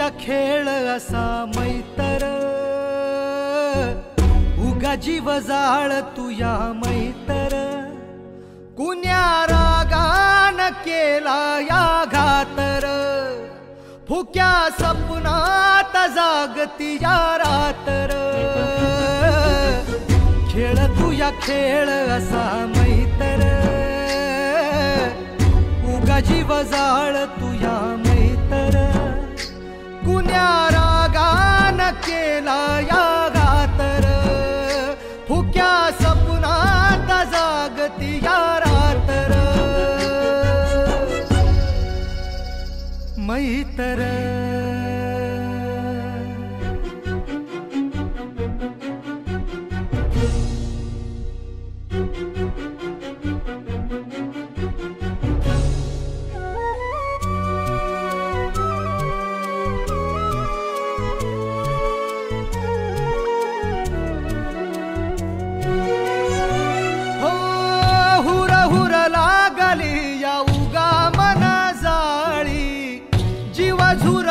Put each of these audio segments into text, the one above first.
तुया खेळ असा मैतर, उगा जीव जाळ तुया मैतर, कुण्या रागान केला या घातर, फुक्या सपनात जागती या रातर, खेळ तुया खेळ असा मैतर, उगा जीव जाळ तुया मैतर, कुण्या रागान केला या घातर, फुक्या सपनात जागती या रातर, मैतर.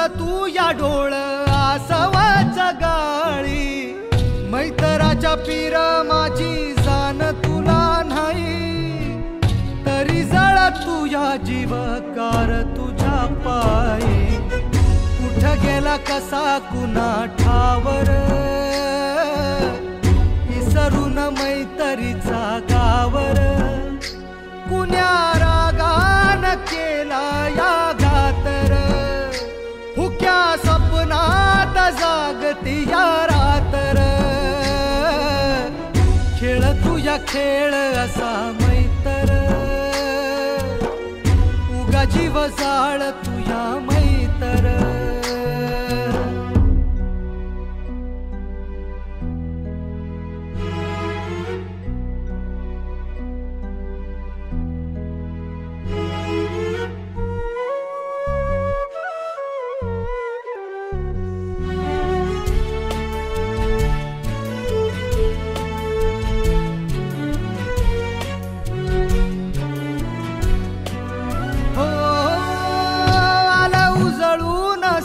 तू या डोळ आसवाच गाळी, मैतराच्या पीर माझी जाण तुला नाही, तरी जळ तुया जीवकार तुझ्या पायी, कुठ गेला कसा कुणा ठावर, इसरून मैतरीचा गावर, कुण्या रागान केला या घातर, फुक्या सपनात जागती या रातर, खेळ तुया खेळ असा मैतर, उगा जीव जाळ तुया मैतर.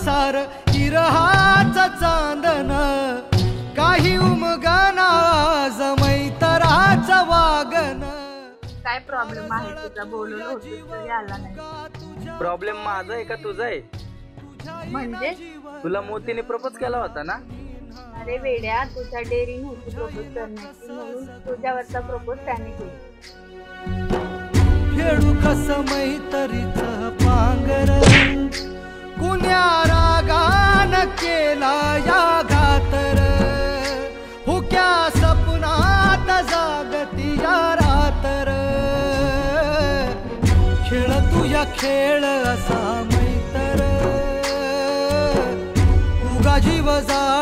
सार इरहाच चांदन, काही उमगना मैतराच वागन. काय प्रॉब्लेम आहे तुझा? बोलवलं होतं तरी आला नाही. प्रॉब्लेम माझा आहे का तुझा आहे? म्हणजे तुला मोतीने प्रपोज केला होता ना? अरे वेड्या, तुझ्या डेअरिंग होती प्रपोज करण्याची, म्हणून तुझ्यावरचा प्रपोज त्याने केला. खेळू कस मैतरीचं पांगर, कुण्या रागान केला या घातर, फुक्या सपनात जागती या रातर, खेळ तुया खेळ असा मैतर, उगा जीव जा